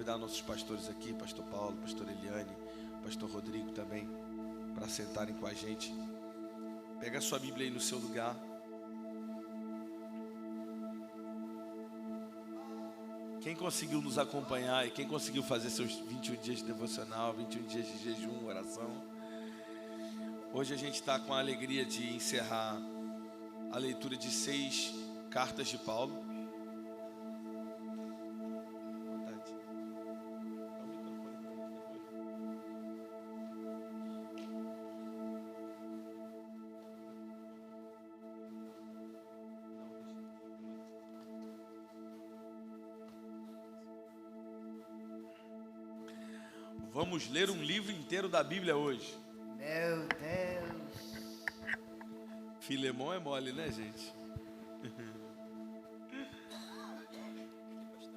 convidar nossos pastores aqui, pastor Paulo, pastor Eliane, pastor Rodrigo também, para sentarem com a gente. Pega a sua Bíblia aí no seu lugar. Quem conseguiu nos acompanhar e quem conseguiu fazer seus 21 dias de devocional, 21 dias de jejum, oração, hoje a gente está com a alegria de encerrar a leitura de 6 cartas de Paulo. Vamos ler um livro inteiro da Bíblia hoje. Meu Deus. Filemão é mole, né, gente?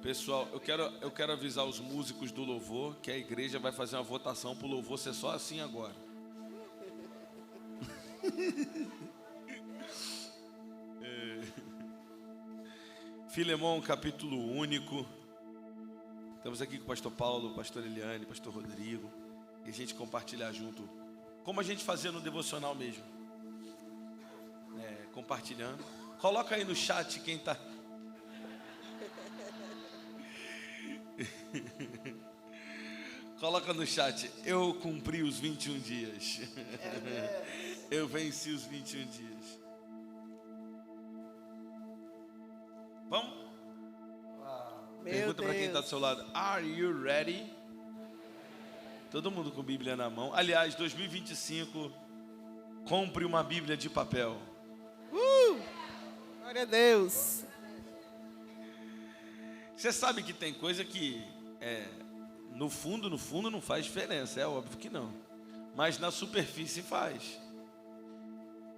Pessoal, eu quero avisar os músicos do louvor que a igreja vai fazer uma votação para o louvor ser só assim agora. Filemão, capítulo único. Estamos aqui com o pastor Paulo, pastor Eliane, pastor Rodrigo, e a gente compartilhar junto, como a gente fazia no devocional mesmo, compartilhando. Coloca aí no chat quem está. Coloca no chat, eu cumpri os 21 dias. Eu venci os 21 dias. Vamos? Pergunta para quem está do seu lado. Are you ready? Todo mundo com Bíblia na mão. Aliás, 2025, compre uma Bíblia de papel. Glória a Deus. Você sabe que tem coisa que no fundo não faz diferença. É óbvio que não. Mas na superfície faz.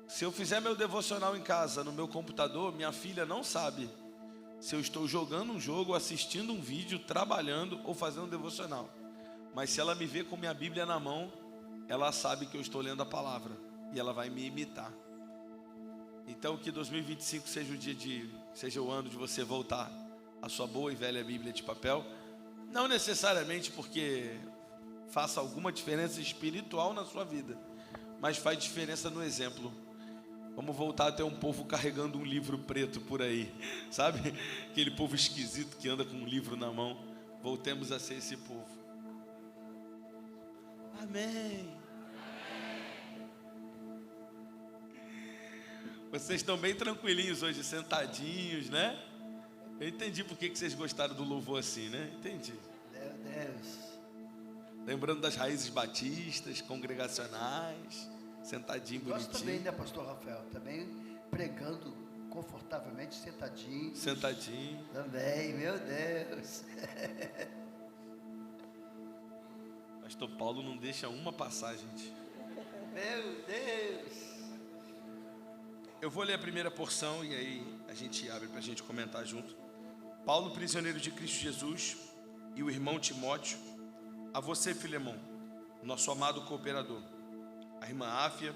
Se eu fizer meu devocional em casa, no meu computador, minha filha não sabe se eu estou jogando um jogo, assistindo um vídeo, trabalhando ou fazendo um devocional. Mas se ela me vê com minha Bíblia na mão, ela sabe que eu estou lendo a palavra e ela vai me imitar. Então que 2025 seja o ano de você voltar à sua boa e velha Bíblia de papel. Não necessariamente porque faça alguma diferença espiritual na sua vida, mas faz diferença no exemplo. Vamos voltar a ter um povo carregando um livro preto por aí, sabe? Aquele povo esquisito que anda com um livro na mão. Voltemos a ser esse povo. Amém. Vocês estão bem tranquilinhos hoje, sentadinhos, né? Eu entendi por que vocês gostaram do louvor assim, né? Entendi. Meu Deus. Lembrando das raízes batistas, congregacionais. Sentadinho, bonitinho. Gosto também, né, pastor Rafael? Também pregando confortavelmente, sentadinho. Sentadinho. Também, meu Deus. Pastor Paulo não deixa uma passar, gente. Meu Deus. Eu vou ler a primeira porção e aí a gente abre para a gente comentar junto. Paulo, prisioneiro de Cristo Jesus, e o irmão Timóteo, a você, Filemão, nosso amado cooperador, a irmã Áfia,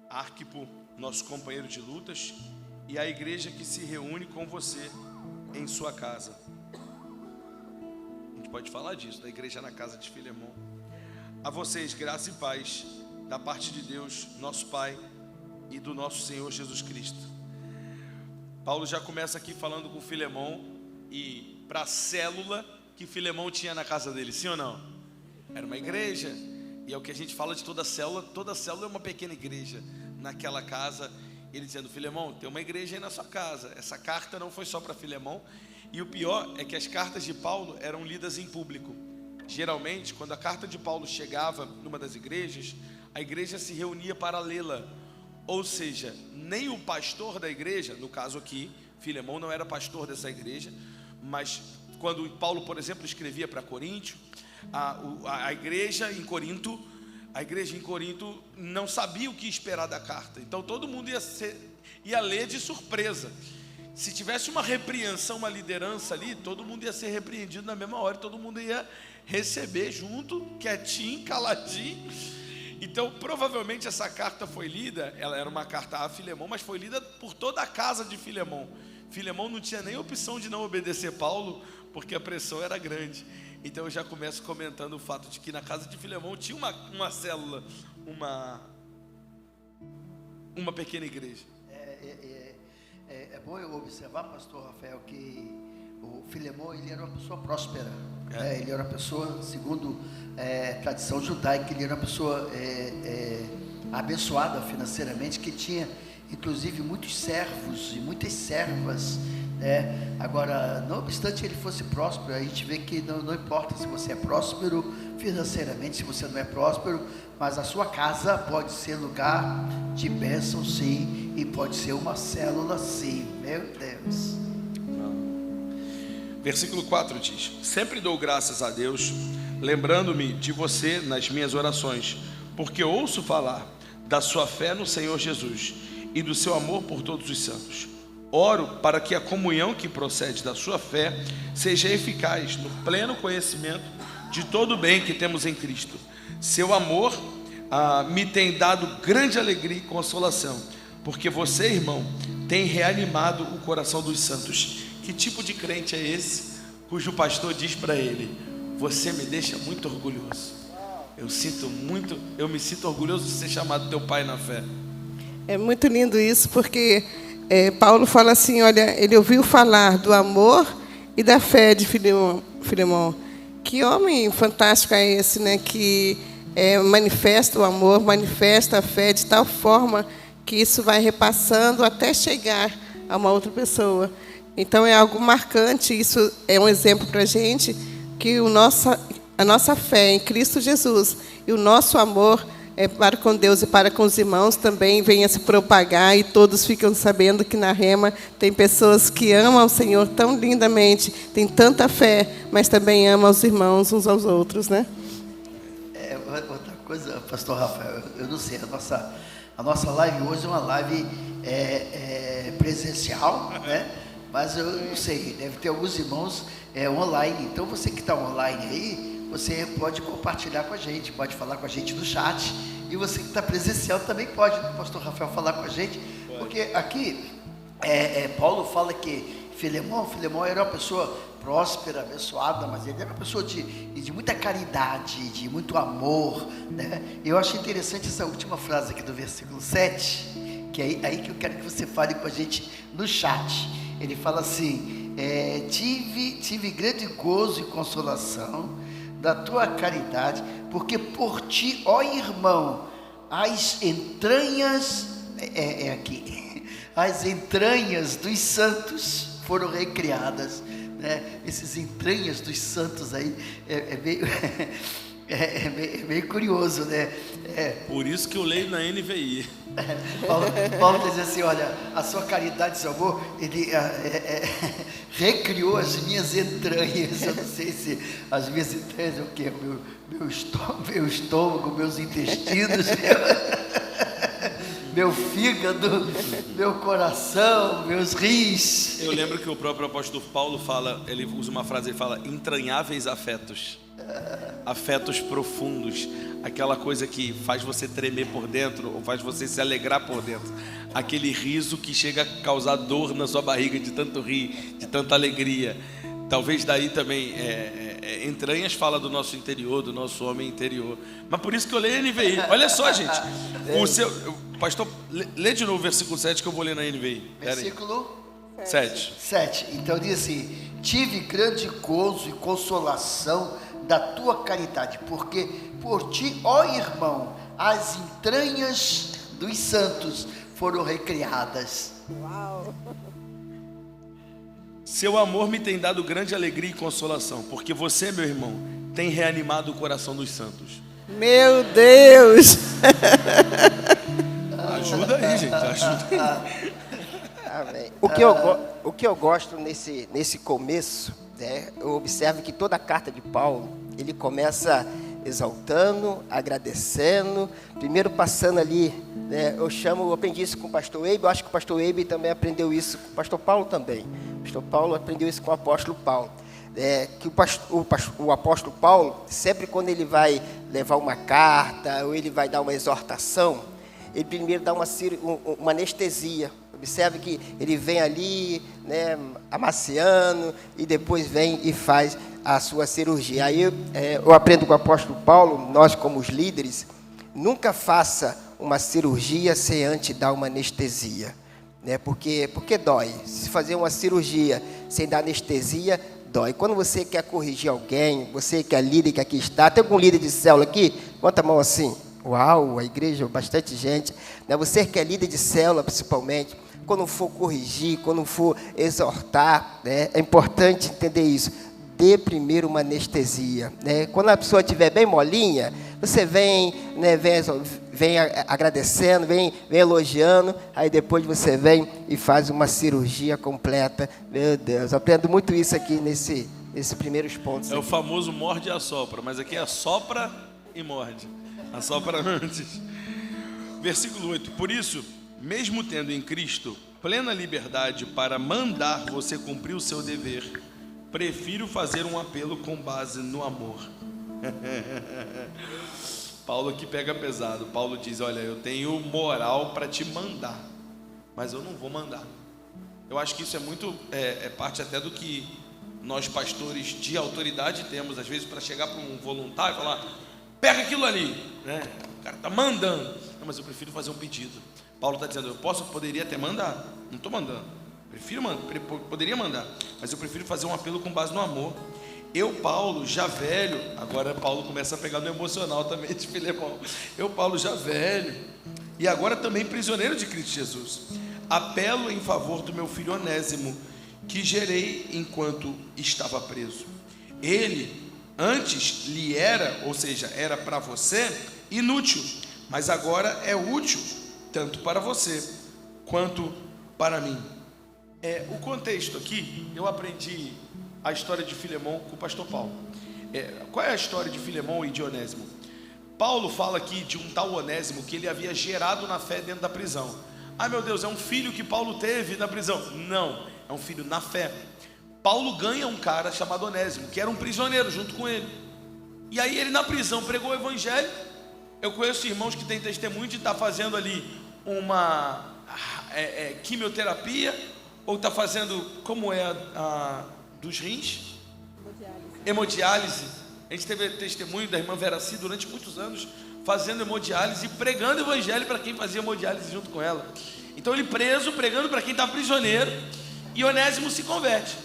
Arquipo, nosso companheiro de lutas, e a igreja que se reúne com você em sua casa. A gente pode falar disso, da igreja na casa de Filemão. A vocês, graça e paz, da parte de Deus, nosso Pai, e do nosso Senhor Jesus Cristo. Paulo já começa aqui falando com Filemão e para a célula que Filemão tinha na casa dele, sim ou não? Era uma igreja. E é o que a gente fala de toda célula é uma pequena igreja. Naquela casa, ele dizendo: Filemão, tem uma igreja aí na sua casa. Essa carta não foi só para Filemão. E o pior é que as cartas de Paulo eram lidas em público. Geralmente, quando a carta de Paulo chegava numa das igrejas, a igreja se reunia para lê-la. Ou seja, nem o pastor da igreja, no caso aqui, Filemão não era pastor dessa igreja, mas quando Paulo, por exemplo, escrevia para Coríntio, a igreja em Corinto não sabia o que esperar da carta. Então todo mundo ia ler de surpresa. Se tivesse uma repreensão, uma liderança ali, todo mundo ia ser repreendido na mesma hora, todo mundo ia receber junto, quietinho, caladinho. Então provavelmente essa carta foi lida, ela era uma carta a Filemão, mas foi lida por toda a casa de Filemão. Filemão não tinha nem opção de não obedecer Paulo, porque a pressão era grande. Então eu já começo comentando o fato de que na casa de Filemão tinha uma célula, uma pequena igreja. É bom eu observar, pastor Rafael, que o Filemão, ele era uma pessoa próspera. Ele era uma pessoa, segundo tradição judaica, ele era uma pessoa abençoada financeiramente, que tinha inclusive muitos servos e muitas servas. Agora, não obstante ele fosse próspero, a gente vê que não importa se você é próspero financeiramente, se você não é próspero, mas a sua casa pode ser lugar de bênção, sim, e pode ser uma célula, sim. Meu Deus. Versículo 4 diz: sempre dou graças a Deus, lembrando-me de você nas minhas orações, porque ouço falar da sua fé no Senhor Jesus e do seu amor por todos os santos. Oro para que a comunhão que procede da sua fé seja eficaz no pleno conhecimento de todo o bem que temos em Cristo. Seu amor me tem dado grande alegria e consolação, porque você, irmão, tem reanimado o coração dos santos. Que tipo de crente é esse cujo pastor diz para ele: você me deixa muito orgulhoso. Eu me sinto orgulhoso de ser chamado teu pai na fé. É muito lindo isso, porque Paulo fala assim, olha, ele ouviu falar do amor e da fé de Filemão. Que homem fantástico é esse, né? Que manifesta o amor, manifesta a fé de tal forma que isso vai repassando até chegar a uma outra pessoa. Então é algo marcante, isso é um exemplo para a gente, que a nossa fé em Cristo Jesus e o nosso amor para com Deus e para com os irmãos também venha se propagar, e todos ficam sabendo que na Rema tem pessoas que amam o Senhor tão lindamente, tem tanta fé, mas também amam os irmãos uns aos outros, né? Outra coisa, pastor Rafael, eu não sei, a nossa live hoje é uma live presencial, né? Mas eu não sei, deve ter alguns irmãos online. Então você que está online aí, você pode compartilhar com a gente, pode falar com a gente no chat. E você que está presencial também pode, pastor Rafael, falar com a gente. Porque aqui, Paulo fala que Filemão era uma pessoa próspera, abençoada, mas ele era uma pessoa de muita caridade, de muito amor, né? Eu acho interessante essa última frase aqui do versículo 7, que é aí que eu quero que você fale com a gente no chat. Ele fala assim: tive grande gozo e consolação da tua caridade, porque por ti, ó irmão, as entranhas, as entranhas dos santos foram recriadas, né? Esses entranhas dos santos aí é meio curioso, né? Por isso que eu leio na NVI. Paulo diz assim: olha, a sua caridade, seu amor, ele recriou as minhas entranhas. Eu não sei se as minhas entranhas é o quê? Meu estômago, meus intestinos, meu fígado, meu coração, meus rins. Eu lembro que o próprio apóstolo Paulo fala, ele usa uma frase, ele fala: entranháveis afetos. Afetos profundos, aquela coisa que faz você tremer por dentro, ou faz você se alegrar por dentro, aquele riso que chega a causar dor na sua barriga de tanto rir, de tanta alegria. Talvez daí também entranhas fala do nosso interior, do nosso homem interior. Mas por isso que eu leio a NVI. Olha só, gente, pastor, lê de novo o versículo 7 que eu vou ler na NVI. Versículo 7. Então diz assim: tive grande gozo e consolação da tua caridade, porque por ti, ó irmão, as entranhas dos santos foram recriadas. Uau! Seu amor me tem dado grande alegria e consolação, porque você, meu irmão, tem reanimado o coração dos santos. Meu Deus! Ajuda aí, gente, ajuda aí. Amém. O que eu gosto nesse começo, né, eu observo que toda a carta de Paulo, ele começa exaltando, agradecendo, primeiro passando ali, né, eu aprendi isso com o pastor Eibe, eu acho que o pastor Eibe também aprendeu isso com o pastor Paulo também. O pastor Paulo aprendeu isso com o apóstolo Paulo. Que o apóstolo Paulo, sempre quando ele vai levar uma carta, ou ele vai dar uma exortação, ele primeiro dá uma anestesia. Observe que ele vem ali, né, amaciando, e depois vem e faz a sua cirurgia. Aí eu aprendo com o apóstolo Paulo, nós como os líderes, nunca faça uma cirurgia sem antes dar uma anestesia, né? Porque dói. Se fazer uma cirurgia sem dar anestesia, dói. Quando você quer corrigir alguém, você que é líder que aqui está, tem algum líder de célula aqui? Levanta a mão assim. Uau, a igreja, bastante gente, né? Você que é líder de célula, principalmente, quando for corrigir, quando for exortar, né? É importante entender isso. Dê primeiro uma anestesia, né? Quando a pessoa estiver bem molinha, você vem, né, vem agradecendo, vem elogiando, aí depois você vem e faz uma cirurgia completa. Meu Deus, eu aprendo muito isso aqui nesse primeiros pontos. É o famoso morde e assopra, mas aqui é assopra e morde. Assopra antes. Versículo 8. Por isso, mesmo tendo em Cristo plena liberdade para mandar você cumprir o seu dever, prefiro fazer um apelo com base no amor. Paulo aqui pega pesado. Paulo diz: olha, eu tenho moral para te mandar, mas eu não vou mandar. Eu acho que isso é muito, parte até do que nós pastores de autoridade temos, às vezes, para chegar para um voluntário e falar: pega aquilo ali, né? O cara está mandando. Não, mas eu prefiro fazer um pedido. Paulo está dizendo: poderia até mandar, não estou mandando. Poderia mandar, mas eu prefiro fazer um apelo com base no amor. Eu, Paulo, já velho, agora Paulo começa a pegar no emocional também de Filemão. Eu, Paulo, já velho, e agora também prisioneiro de Cristo Jesus, apelo em favor do meu filho Onésimo, que gerei enquanto estava preso. Ele antes lhe era, ou seja, era para você, inútil, mas agora é útil, tanto para você quanto para mim. O contexto aqui, eu aprendi a história de Filemão com o pastor Paulo. Qual é a história de Filemão e de Onésimo? Paulo fala aqui de um tal Onésimo que ele havia gerado na fé dentro da prisão. Ah, meu Deus, é um filho que Paulo teve na prisão. Não, é um filho na fé. Paulo ganha um cara chamado Onésimo, que era um prisioneiro junto com ele. E aí ele na prisão pregou o evangelho. Eu conheço irmãos que têm testemunho de estar fazendo ali uma quimioterapia, ou está fazendo, como é a dos rins? Hemodiálise. A gente teve testemunho da irmã Veraci durante muitos anos, fazendo hemodiálise e pregando o evangelho para quem fazia hemodiálise junto com ela. Então ele preso, pregando para quem está prisioneiro, e Onésimo se converte.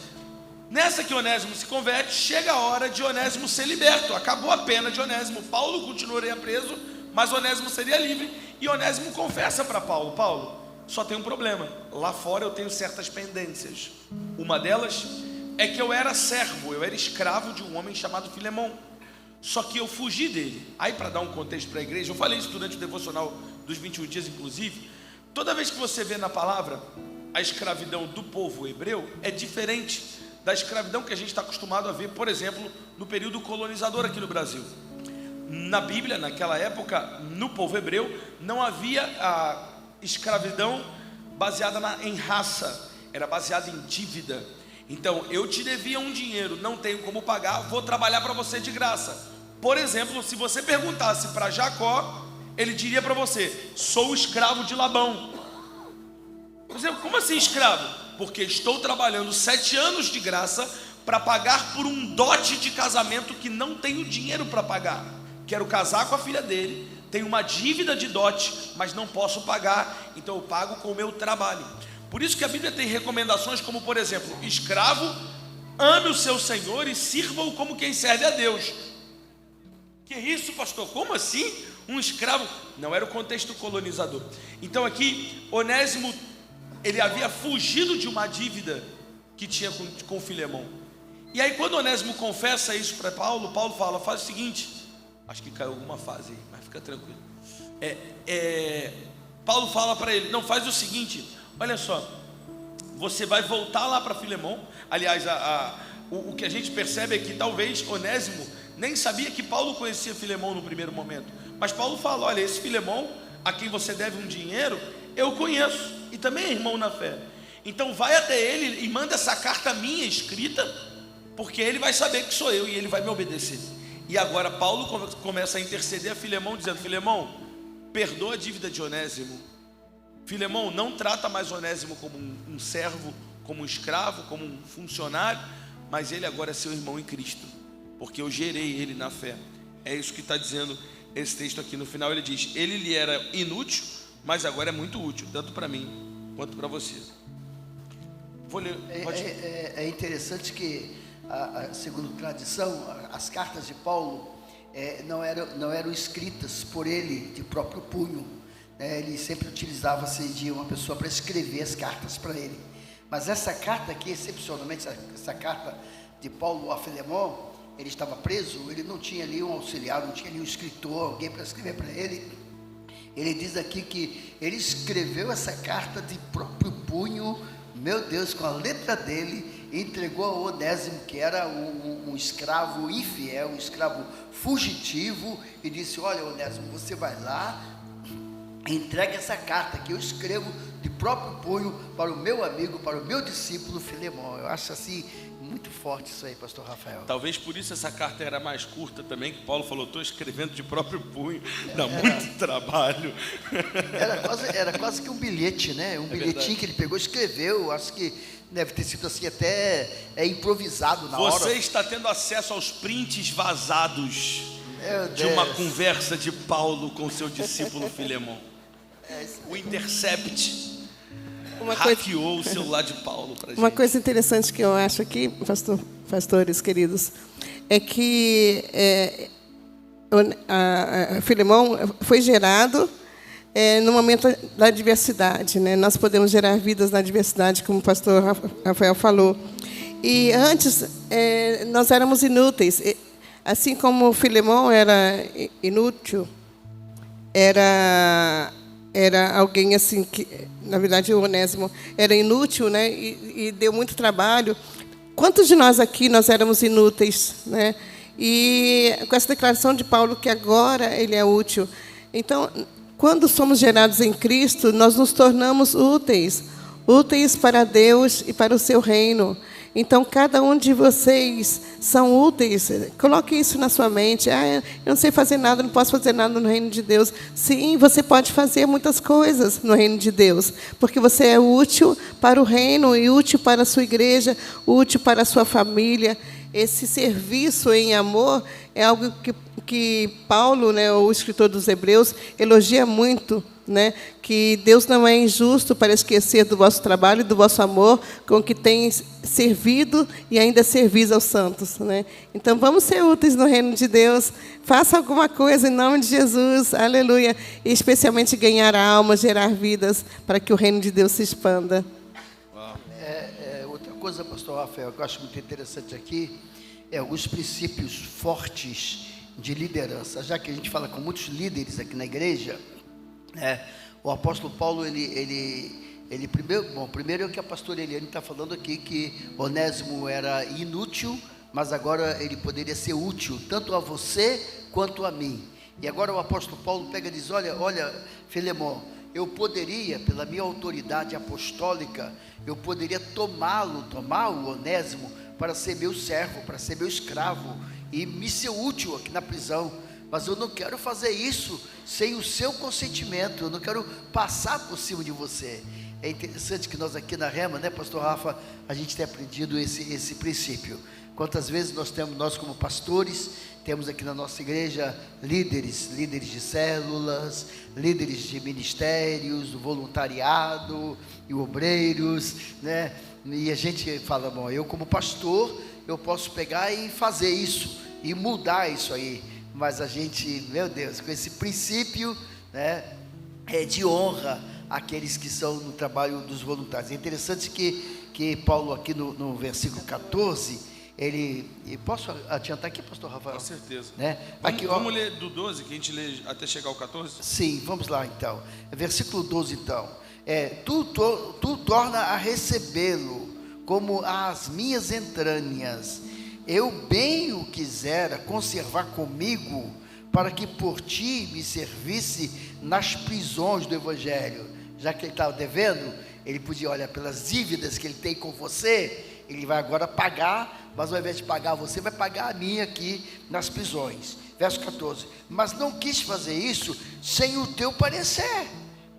Nessa que Onésimo se converte, chega a hora de Onésimo ser liberto. Acabou a pena de Onésimo. Paulo continuaria preso, mas Onésimo seria livre. E Onésimo confessa para Paulo: Paulo, só tem um problema. Lá fora eu tenho certas pendências. Uma delas é que eu era servo, eu era escravo de um homem chamado Filemão. Só que eu fugi dele. Aí, para dar um contexto para a igreja, eu falei isso durante o devocional dos 21 dias, inclusive. Toda vez que você vê na palavra a escravidão do povo hebreu, é diferente da escravidão que a gente está acostumado a ver, por exemplo, no período colonizador aqui no Brasil. Na Bíblia, naquela época, no povo hebreu, não havia a escravidão baseada em raça, era baseada em dívida. Então, eu te devia um dinheiro, não tenho como pagar, vou trabalhar para você de graça. Por exemplo, se você perguntasse para Jacó, ele diria para você: sou escravo de Labão. Você, como assim escravo? Porque estou trabalhando 7 anos de graça para pagar por um dote de casamento que não tenho dinheiro para pagar. Quero casar com a filha dele, tenho uma dívida de dote, mas não posso pagar, então eu pago com o meu trabalho. Por isso que a Bíblia tem recomendações como, por exemplo, escravo, ame o seu senhor e sirva-o como quem serve a Deus. Que isso, pastor? Como assim? Um escravo? Não era o contexto colonizador. Então aqui, Onésimo, ele havia fugido de uma dívida que tinha com Filemão. E aí quando Onésimo confessa isso para Paulo, Paulo fala: faz o seguinte. Acho que caiu alguma fase aí, mas fica tranquilo. Paulo fala para ele: não, faz o seguinte, olha só, você vai voltar lá para Filemão. Aliás, o que a gente percebe é que talvez Onésimo nem sabia que Paulo conhecia Filemão no primeiro momento. Mas Paulo fala: olha, esse Filemão, a quem você deve um dinheiro, eu conheço, e também é irmão na fé. Então vai até ele e manda essa carta minha escrita, porque ele vai saber que sou eu e ele vai me obedecer. E agora Paulo começa a interceder a Filemão, dizendo: Filemão, perdoa a dívida de Onésimo. Filemão, não trata mais Onésimo como um servo, como um escravo, como um funcionário, mas ele agora é seu irmão em Cristo, porque eu gerei ele na fé. É isso que está dizendo esse texto aqui. No final ele diz: ele lhe era inútil, mas agora é muito útil, tanto para mim quanto para você. Vou ler. É interessante que, segundo tradição, as cartas de Paulo não eram escritas por ele de próprio punho. Ele sempre utilizava-se de uma pessoa para escrever as cartas para ele. Mas essa carta aqui, excepcionalmente, essa carta de Paulo a Filemon, ele estava preso, ele não tinha ali um auxiliar, não tinha ali um escritor, alguém para escrever para ele. Ele diz aqui que ele escreveu essa carta de próprio punho, meu Deus, com a letra dele, e entregou a Onésimo, que era um escravo infiel, um escravo fugitivo, e disse: olha, Onésimo, você vai lá, entrega essa carta que eu escrevo de próprio punho para o meu amigo, para o meu discípulo Filemon. Eu acho assim muito forte isso aí, pastor Rafael. Talvez por isso essa carta era mais curta também, que Paulo falou: estou escrevendo de próprio punho, dá muito trabalho. Era quase que um bilhete, né? Um bilhetinho verdade. Que ele pegou e escreveu. Acho que deve ter sido assim até improvisado na hora. Você está tendo acesso aos prints vazados de uma conversa de Paulo com seu discípulo Filemon. O Intercept hackeou o celular de Paulo para gente. Uma coisa interessante que eu acho aqui, pastores queridos, é que Filemon foi gerado no momento da diversidade, né? Nós podemos gerar vidas na diversidade, como o pastor Rafael falou. E antes nós éramos inúteis, assim como Filemon era inútil, era alguém assim que, na verdade, o Onésimo era inútil, né? E deu muito trabalho. Quantos de nós aqui nós éramos inúteis, né? E com essa declaração de Paulo que agora ele é útil. Então, quando somos gerados em Cristo, nós nos tornamos úteis para Deus e para o seu reino. Então, cada um de vocês são úteis. Coloque isso na sua mente. Eu não sei fazer nada, não posso fazer nada no reino de Deus. Sim, você pode fazer muitas coisas no reino de Deus, porque você é útil para o reino e útil para a sua igreja, útil para a sua família. Esse serviço em amor é algo que Paulo, né, o escritor dos Hebreus, elogia muito, né, que Deus não é injusto para esquecer do vosso trabalho e do vosso amor com que tem servido e ainda servis aos santos, né? Então, vamos ser úteis no reino de Deus. Faça alguma coisa em nome de Jesus, aleluia. E especialmente ganhar almas, gerar vidas, para que o reino de Deus se expanda. Outra coisa, pastor Rafael, que eu acho muito interessante aqui, alguns princípios fortes de liderança. Já que a gente fala com muitos líderes aqui na igreja, o apóstolo Paulo, primeiro é o que a pastora Eliane está falando aqui, que Onésimo era inútil, mas agora ele poderia ser útil, tanto a você quanto a mim. E agora o apóstolo Paulo pega e diz: olha, Filemon, eu poderia, pela minha autoridade apostólica, eu poderia tomar o Onésimo para ser meu servo, para ser meu escravo, e me ser útil aqui na prisão. Mas eu não quero fazer isso sem o seu consentimento, eu não quero passar por cima de você. É interessante que nós aqui na Rema, né, pastor Rafa, a gente tem aprendido esse princípio. Quantas vezes nós como pastores, temos aqui na nossa igreja líderes de células, líderes de ministérios, do voluntariado, e obreiros, né? E a gente fala: bom, eu como pastor, eu posso pegar e fazer isso, e mudar isso aí. Mas a gente, meu Deus, com esse princípio, né, de honra àqueles que são no trabalho dos voluntários. É interessante que Paulo aqui no versículo 14, posso adiantar aqui, pastor Rafael? Com certeza. Né? Vamos ler do 12, que a gente lê até chegar ao 14? Sim, vamos lá então. Versículo 12 então. Tu torna a recebê-lo como as minhas entranhas. Eu bem o quisera conservar comigo, para que por ti me servisse nas prisões do Evangelho. Já que ele estava devendo, ele podia, olha, pelas dívidas que ele tem com você, ele vai agora pagar, mas ao invés de pagar você, vai pagar a mim aqui nas prisões. Verso 14: mas não quis fazer isso sem o teu parecer,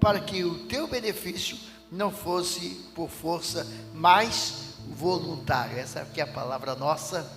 para que o teu benefício não fosse por força, mas voluntário. Essa aqui é a palavra nossa,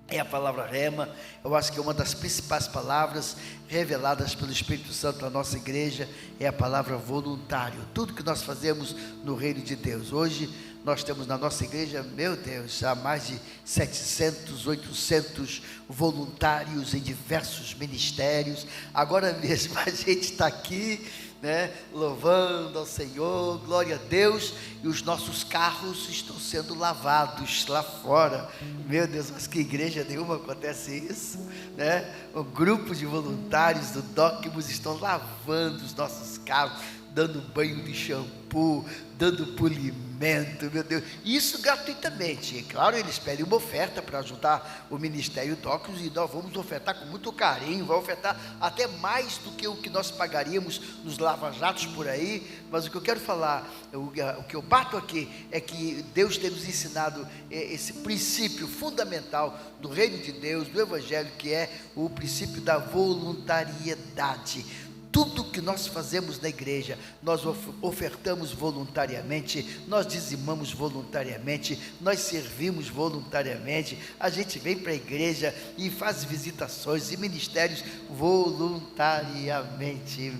é a palavra rema. Eu acho que é uma das principais palavras reveladas pelo Espírito Santo na nossa igreja, é a palavra voluntário. Tudo que nós fazemos no reino de Deus. Hoje nós temos na nossa igreja, meu Deus, há mais de 700, 800 voluntários em diversos ministérios. Agora mesmo a gente está aqui, né, louvando ao Senhor, glória a Deus, e os nossos carros estão sendo lavados lá fora. Meu Deus, mas que igreja nenhuma acontece isso, né? O grupo de voluntários do Docmus estão lavando os nossos carros, dando banho de shampoo, dando polimento, meu Deus, isso gratuitamente. Claro, eles pedem uma oferta para ajudar o Ministério Docmus, e nós vamos ofertar com muito carinho, vamos ofertar até mais do que o que nós pagaríamos nos lava-jatos por aí. Mas o que eu quero falar, o que eu bato aqui, é que Deus tem nos ensinado esse princípio fundamental do reino de Deus, do Evangelho, que é o princípio da voluntariedade. Tudo que nós fazemos na igreja, nós ofertamos voluntariamente, nós dizimamos voluntariamente, nós servimos voluntariamente, a gente vem para a igreja e faz visitações e ministérios voluntariamente.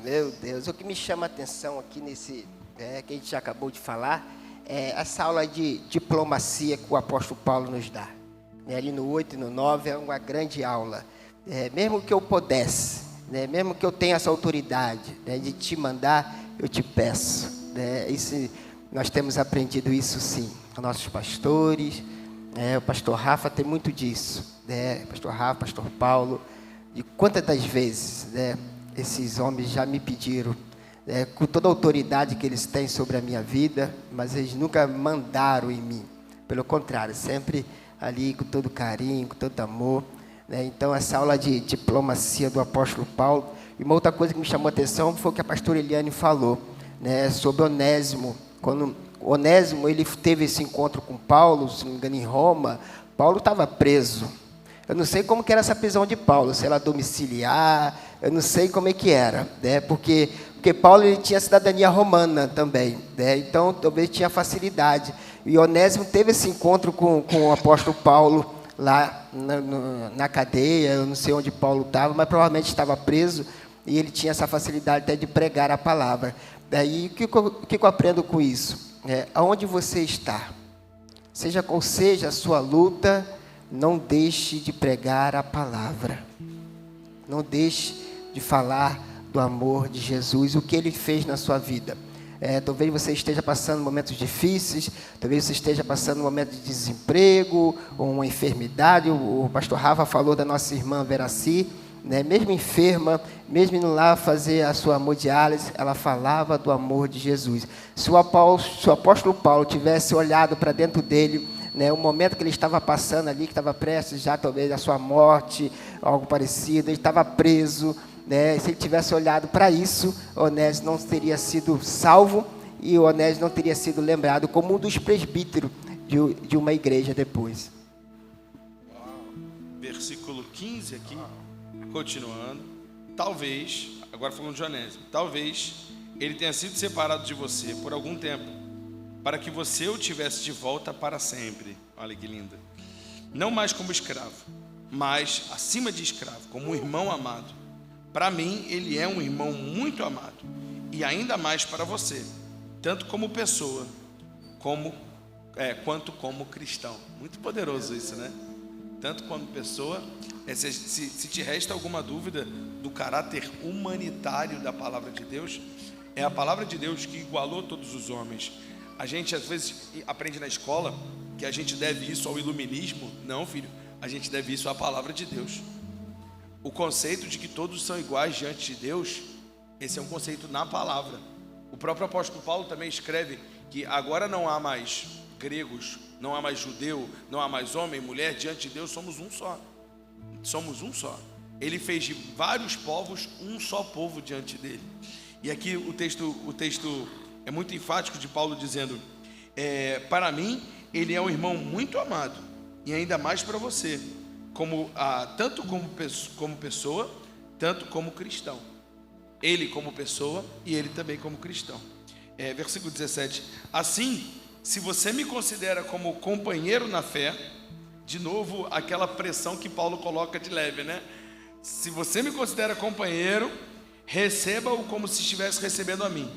Meu Deus, o que me chama a atenção aqui nesse, que a gente já acabou de falar, é essa aula de diplomacia que o apóstolo Paulo nos dá. Ali no 8 e no 9 é uma grande aula. Mesmo que eu pudesse, mesmo que eu tenha essa autoridade, de te mandar, eu te peço. Isso, nós temos aprendido isso sim, com nossos pastores. O pastor Rafa tem muito disso. Pastor Rafa, pastor Paulo, de quantas das vezes esses homens já me pediram, com toda a autoridade que eles têm sobre a minha vida, mas eles nunca mandaram em mim. Pelo contrário, sempre ali com todo carinho, com todo amor. Então, essa aula de diplomacia do apóstolo Paulo. E uma outra coisa que me chamou a atenção foi o que a pastora Eliane falou, sobre Onésimo. Quando Onésimo ele teve esse encontro com Paulo, se não me engano, em Roma, Paulo estava preso. Eu não sei como que era essa prisão de Paulo, se era domiciliar, eu não sei como é que era, porque Paulo ele tinha cidadania romana também, então talvez tinha facilidade. E Onésimo teve esse encontro com o apóstolo Paulo, lá na cadeia, eu não sei onde Paulo estava, mas provavelmente estava preso, e ele tinha essa facilidade até de pregar a palavra. Daí, o que eu aprendo com isso? Aonde você está, seja qual seja a sua luta, não deixe de pregar a palavra, não deixe de falar do amor de Jesus, o que Ele fez na sua vida. Talvez você esteja passando momentos difíceis, talvez você esteja passando um momento de desemprego, ou uma enfermidade. O pastor Rafa falou da nossa irmã Veraci, mesmo enferma, mesmo indo lá fazer a sua hemodiálise, ela falava do amor de Jesus. Se o apóstolo Paulo tivesse olhado para dentro dele, o momento que ele estava passando ali, que estava prestes já talvez a sua morte, algo parecido, ele estava preso, se ele tivesse olhado para isso, Onésimo não teria sido salvo e Onésimo não teria sido lembrado como um dos presbíteros de uma igreja depois. Versículo 15 aqui, continuando. Talvez, agora falando de Onésimo, talvez ele tenha sido separado de você por algum tempo, para que você o tivesse de volta para sempre. Olha que linda. Não mais como escravo, mas acima de escravo, como um irmão amado. Para mim, ele é um irmão muito amado, e ainda mais para você, tanto como pessoa, quanto como cristão. Muito poderoso isso, né? Tanto como pessoa. Se te resta alguma dúvida do caráter humanitário da palavra de Deus, é a palavra de Deus que igualou todos os homens. A gente às vezes aprende na escola que a gente deve isso ao iluminismo. Não, filho, a gente deve isso à palavra de Deus. O conceito de que todos são iguais diante de Deus, esse é um conceito na palavra. O próprio apóstolo Paulo também escreve que agora não há mais gregos, não há mais judeu, não há mais homem, mulher, diante de Deus somos um só. Somos um só. Ele fez de vários povos um só povo diante dele. E aqui o texto é muito enfático de Paulo dizendo, para mim ele é um irmão muito amado, e ainda mais para você, tanto como pessoa, tanto como cristão. Ele como pessoa e ele também como cristão. Versículo 17. Assim, se você me considera como companheiro na fé, de novo, aquela pressão que Paulo coloca de leve, né? Se você me considera companheiro, receba-o como se estivesse recebendo a mim.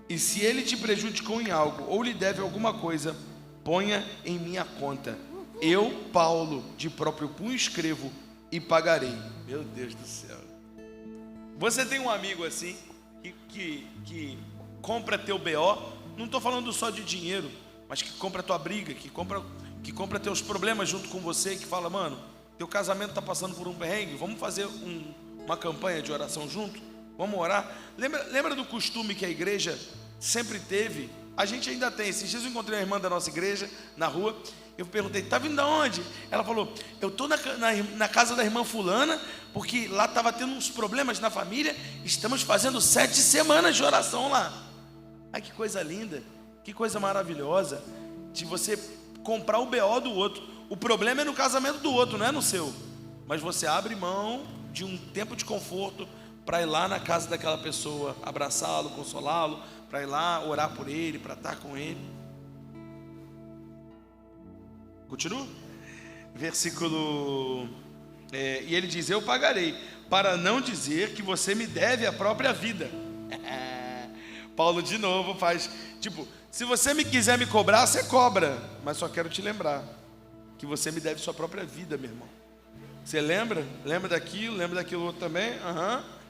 E se ele te prejudicou em algo ou lhe deve alguma coisa, ponha em minha conta. Eu, Paulo, de próprio punho escrevo e pagarei. Meu Deus do céu. Você tem um amigo assim, que compra teu BO, não estou falando só de dinheiro, mas que compra tua briga, que compra teus problemas junto com você, que fala, mano, teu casamento está passando por um perrengue, vamos fazer uma campanha de oração junto? Vamos orar? Lembra do costume que a igreja sempre teve? A gente ainda tem. Esses dias eu encontrei uma irmã da nossa igreja na rua. Eu perguntei, tá vindo de onde? Ela falou, eu estou na casa da irmã fulana, porque lá estava tendo uns problemas na família. Estamos fazendo 7 semanas de oração lá. Ai, que coisa linda, que coisa maravilhosa, de você comprar o BO do outro. O problema é no casamento do outro, não é no seu. Mas você abre mão de um tempo de conforto para ir lá na casa daquela pessoa, abraçá-lo, consolá-lo, para ir lá orar por ele, para estar com ele. Continua? Versículo... e ele diz, eu pagarei, para não dizer que você me deve a própria vida. Paulo de novo faz, tipo, se você quiser me cobrar, você cobra, mas só quero te lembrar que você me deve sua própria vida, meu irmão. Você lembra? Lembra daquilo outro também?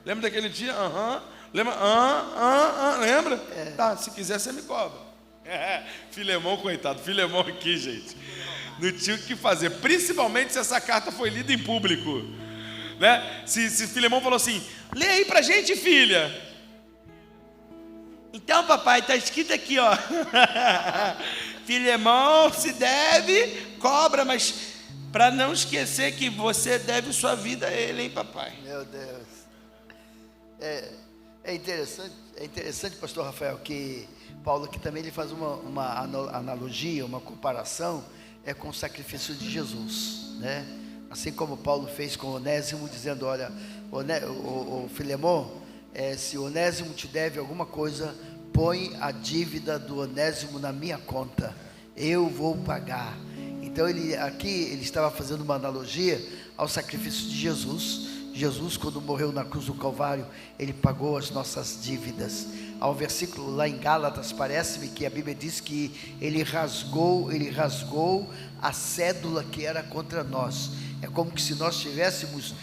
Lembra daquele dia? Lembra? Lembra? Tá, se quiser você me cobra. Filemão, coitado, Filemão aqui, gente, não tinha o que fazer, principalmente se essa carta foi lida em público, né? Se Filemão falou assim, lê aí pra gente, filha. Então, papai, está escrito aqui, ó. Filemão se deve, cobra, mas para não esquecer que você deve sua vida a ele, hein, papai? Meu Deus. É interessante, pastor Rafael, que Paulo aqui também ele faz uma analogia, uma comparação com o sacrifício de Jesus, né? Assim como Paulo fez com Onésimo, dizendo, olha, o Filemão, se Onésimo te deve alguma coisa, põe a dívida do Onésimo na minha conta, eu vou pagar. Então aqui ele estava fazendo uma analogia ao sacrifício de Jesus. Jesus, quando morreu na cruz do Calvário, ele pagou as nossas dívidas. Há um versículo lá em Gálatas, parece-me que a Bíblia diz que ele rasgou a cédula que era contra nós. É como que se nós tivéssemos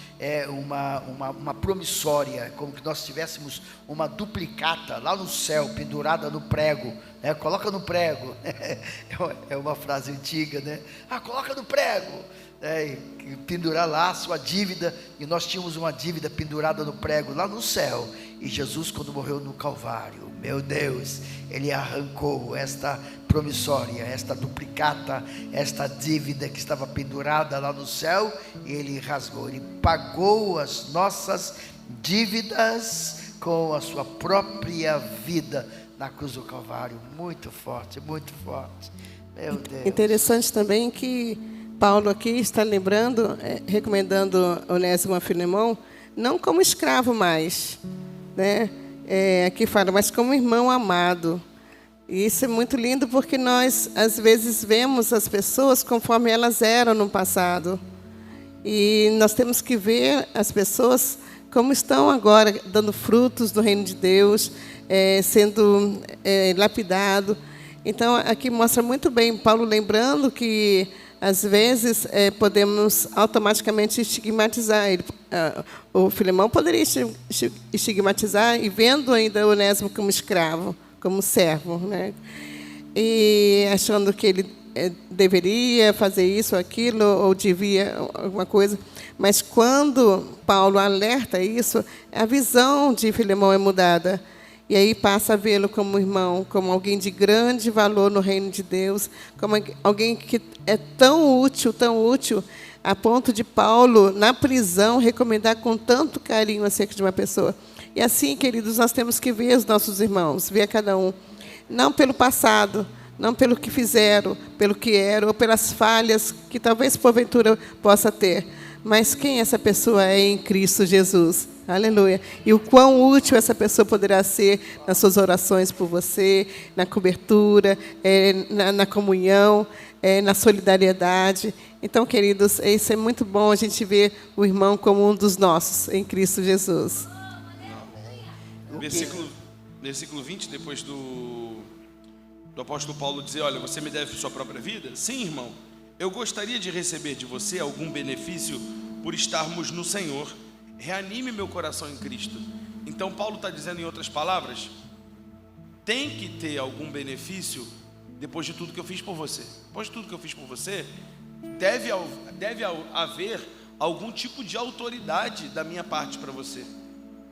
uma promissória, é como que nós tivéssemos uma duplicata lá no céu, pendurada no prego, né? Coloca no prego, é uma frase antiga, né? Coloca no prego, pendurar lá a sua dívida, e nós tínhamos uma dívida pendurada no prego lá no céu, e Jesus, quando morreu no Calvário, meu Deus, ele arrancou esta promissória, esta duplicata, esta dívida que estava pendurada lá no céu, e ele rasgou, ele pagou as nossas dívidas com a sua própria vida na cruz do Calvário. Muito forte, meu Deus. Interessante também que Paulo aqui está lembrando, recomendando Onésimo a Filemão, não como escravo mais, né? Aqui fala, mas como irmão amado. E isso é muito lindo porque nós, às vezes, vemos as pessoas conforme elas eram no passado. E nós temos que ver as pessoas como estão agora, dando frutos do reino de Deus, sendo lapidado. Então, aqui mostra muito bem Paulo lembrando que, às vezes, podemos automaticamente estigmatizar. O Filemão poderia estigmatizar, e vendo ainda Onésimo como escravo, como servo, né? E achando que ele deveria fazer isso ou aquilo, ou devia alguma coisa. Mas quando Paulo alerta isso, a visão de Filemão é mudada. E aí passa a vê-lo como irmão, como alguém de grande valor no reino de Deus, como alguém que é tão útil, a ponto de Paulo, na prisão, recomendar com tanto carinho acerca de uma pessoa. E assim, queridos, nós temos que ver os nossos irmãos, ver a cada um, não pelo passado, não pelo que fizeram, pelo que eram, ou pelas falhas que talvez, porventura, possa ter, mas quem essa pessoa é em Cristo Jesus. Aleluia. E o quão útil essa pessoa poderá ser nas suas orações por você, na cobertura, na comunhão, na solidariedade. Então, queridos, isso é muito bom a gente ver o irmão como um dos nossos, em Cristo Jesus. Versículo 20, depois do apóstolo Paulo dizer, olha, você me deve sua própria vida? Sim, irmão, eu gostaria de receber de você algum benefício por estarmos no Senhor. Reanime meu coração em Cristo. Então Paulo está dizendo, em outras palavras, tem que ter algum benefício depois de tudo que eu fiz por você. Depois de tudo que eu fiz por você, deve haver algum tipo de autoridade da minha parte para você.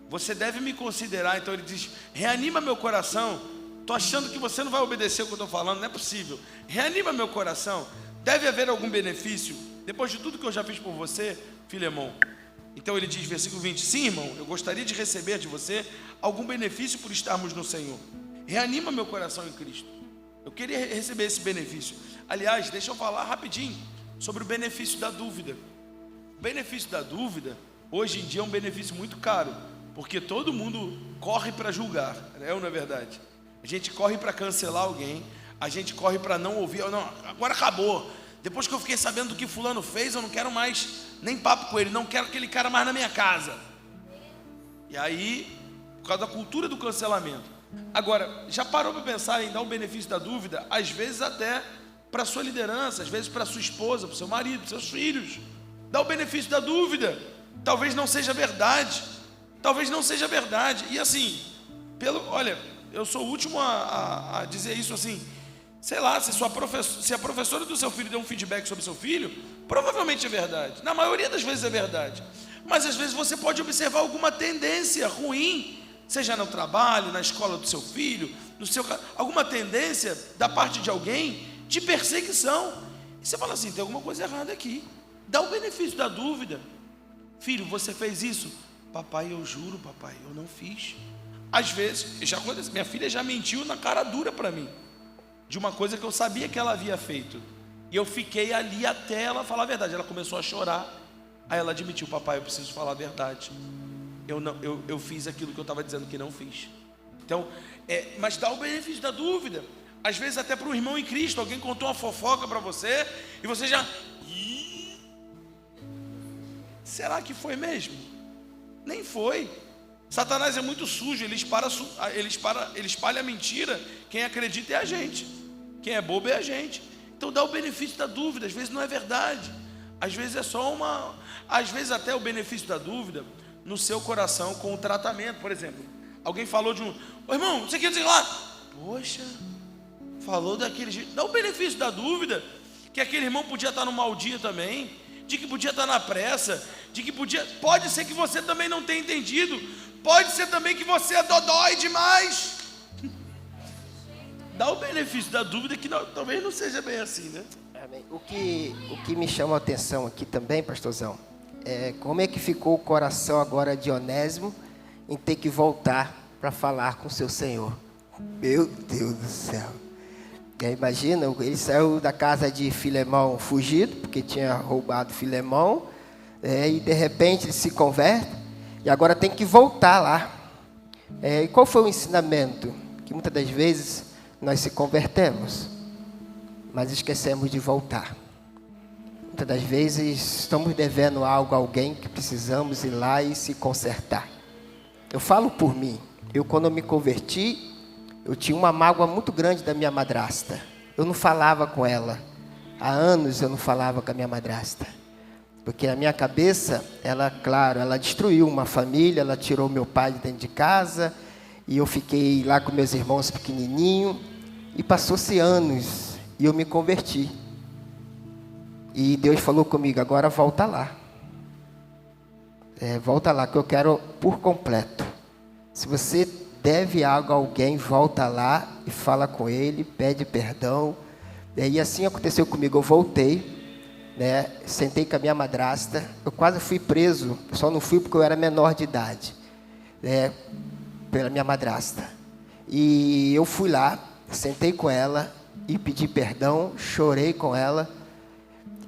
Você deve me considerar. Então ele diz, reanima meu coração. Estou achando que você não vai obedecer o que eu estou falando, não é possível. Reanima meu coração. Deve haver algum benefício depois de tudo que eu já fiz por você, Filemão. Então ele diz, versículo 20, sim, irmão, eu gostaria de receber de você algum benefício por estarmos no Senhor. Reanima meu coração em Cristo. Eu queria receber esse benefício. Aliás, deixa eu falar rapidinho sobre o benefício da dúvida. O benefício da dúvida, hoje em dia, é um benefício muito caro, porque todo mundo corre para julgar, né? Ou não é verdade? A gente corre para cancelar alguém, a gente corre para não ouvir, não, agora acabou. Depois que eu fiquei sabendo do que fulano fez, eu não quero mais nem papo com ele, não quero aquele cara mais na minha casa. E aí, por causa da cultura do cancelamento. Agora, já parou para pensar em dar o benefício da dúvida? Às vezes até para a sua liderança, às vezes para a sua esposa, para o seu marido, para os seus filhos. Dá o benefício da dúvida. Talvez não seja verdade. Talvez não seja verdade. E assim, olha, eu sou o último a dizer isso assim. Sei lá, se a professora do seu filho deu um feedback sobre seu filho, provavelmente é verdade. Na maioria das vezes é verdade. Mas às vezes você pode observar alguma tendência ruim, seja no trabalho, na escola do seu filho, alguma tendência da parte de alguém de perseguição. E você fala assim, tem alguma coisa errada aqui. Dá o benefício da dúvida. Filho, você fez isso? Papai, eu juro, papai, eu não fiz. Às vezes, já aconteceu, minha filha já mentiu na cara dura para mim, de uma coisa que eu sabia que ela havia feito. E eu fiquei ali até ela falar a verdade. Ela começou a chorar. Aí ela admitiu, papai, eu preciso falar a verdade. Eu fiz aquilo que eu estava dizendo que não fiz. Então, mas dá o benefício da dúvida. Às vezes até para um irmão em Cristo, alguém contou uma fofoca para você, e você já... será que foi mesmo? Nem foi. Satanás é muito sujo, ele espalha a mentira. Quem acredita é a gente. Quem é bobo é a gente. Então dá o benefício da dúvida. Às vezes não é verdade. Às vezes é só uma... Às vezes até o benefício da dúvida no seu coração com o tratamento. Por exemplo, alguém falou de um... Ô irmão, você quer dizer lá? Poxa, falou daquele jeito. Dá o benefício da dúvida que aquele irmão podia estar no mau dia também, de que podia estar na pressa, de que podia... Pode ser que você também não tenha entendido. Pode ser também que você é dodói demais. Dá o benefício da dúvida que talvez não seja bem assim, né? Amém. O que me chama a atenção aqui também, pastorzão, é como é que ficou o coração agora de Onésimo em ter que voltar para falar com seu Senhor. Meu Deus do céu. Imagina, ele saiu da casa de Filemão fugido, porque tinha roubado Filemão, e de repente ele se converte, e agora tem que voltar lá. E qual foi o ensinamento? Que muitas das vezes nós se convertemos, mas esquecemos de voltar. Muitas das vezes estamos devendo algo a alguém que precisamos ir lá e se consertar. Eu falo por mim. Quando eu me converti, eu tinha uma mágoa muito grande da minha madrasta. Eu não falava com ela. Há anos eu não falava com a minha madrasta. Porque na minha cabeça, ela destruiu uma família, ela tirou meu pai de dentro de casa, e eu fiquei lá com meus irmãos pequenininhos, e passou-se anos, e eu me converti. E Deus falou comigo, agora volta lá. Volta lá, que eu quero por completo. Se você deve algo a alguém, volta lá e fala com ele, pede perdão. E assim aconteceu comigo, eu voltei. Sentei com a minha madrasta, eu quase fui preso, só não fui porque eu era menor de idade, pela minha madrasta. E eu fui lá, sentei com ela e pedi perdão, chorei com ela.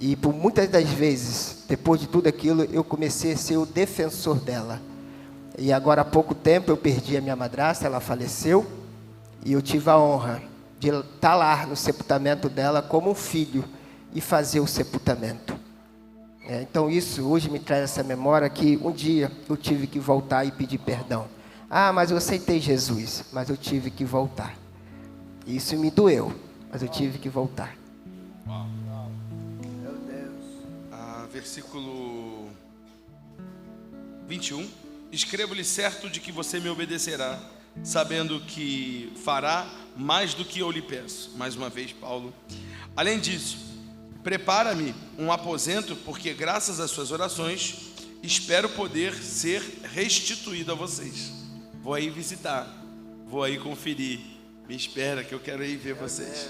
E por muitas das vezes, depois de tudo aquilo, eu comecei a ser o defensor dela. E agora há pouco tempo eu perdi a minha madrasta, ela faleceu, e eu tive a honra de estar lá no sepultamento dela como um filho e fazer o sepultamento. Então isso hoje me traz essa memória que um dia eu tive que voltar e pedir perdão. Ah, mas eu aceitei Jesus, mas eu tive que voltar. Isso me doeu, mas eu tive que voltar. Meu Deus. Versículo 21. Escrevo-lhe certo de que você me obedecerá, sabendo que fará mais do que eu lhe peço. Mais uma vez, Paulo. Além disso, prepara-me um aposento, porque graças às suas orações, espero poder ser restituído a vocês. Vou aí visitar, vou aí conferir. Me espera que eu quero ir ver vocês.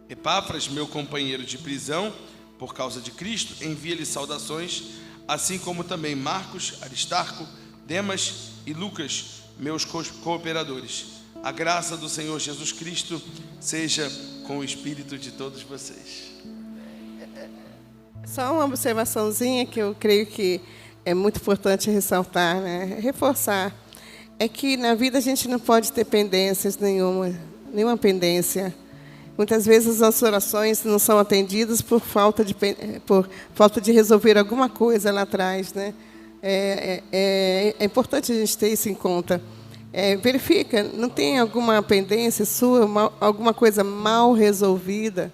Epáfras, meu companheiro de prisão, por causa de Cristo, envia-lhe saudações, assim como também Marcos, Aristarco, Demas e Lucas, meus cooperadores. A graça do Senhor Jesus Cristo seja com o espírito de todos vocês. Só uma observaçãozinha que eu creio que é muito importante ressaltar, né? Reforçar. É que na vida a gente não pode ter pendências nenhuma pendência. Muitas vezes as nossas orações não são atendidas por falta de resolver alguma coisa lá atrás, né? É importante a gente ter isso em conta. Verifica, não tem alguma pendência sua, alguma coisa mal resolvida?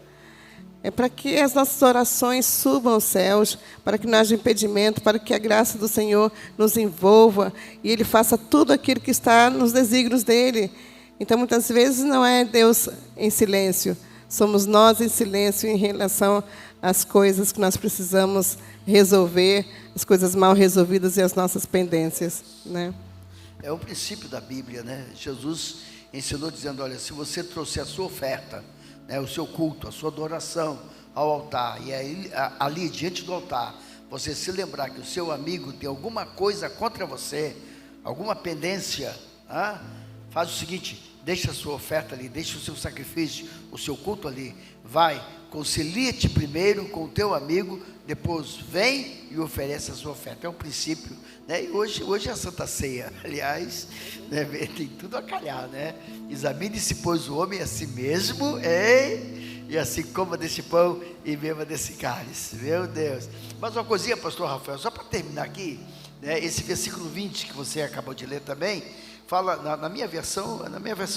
Para que as nossas orações subam aos céus, para que não haja impedimento, para que a graça do Senhor nos envolva e Ele faça tudo aquilo que está nos desígnios dEle. Então, muitas vezes, não é Deus em silêncio, somos nós em silêncio em relação às coisas que nós precisamos resolver, as coisas mal resolvidas e as nossas pendências, né? É um princípio da Bíblia, né? Jesus ensinou dizendo, olha, se você trouxer a sua oferta, né, o seu culto, a sua adoração ao altar, e aí, ali diante do altar, você se lembrar que o seu amigo tem alguma coisa contra você, alguma pendência, faz o seguinte, deixa a sua oferta ali, deixa o seu sacrifício, o seu culto ali, vai, concilia-te primeiro com o teu amigo, depois vem e oferece a sua oferta. É um princípio, né? E hoje é a Santa Ceia, aliás, né, tem tudo a calhar, né? Examine-se, pois, o homem a si mesmo, e assim coma desse pão e beba desse cálice. Meu Deus. Mas uma coisinha, pastor Rafael, só para terminar aqui, né, esse versículo 20 que você acabou de ler também, fala, na minha versão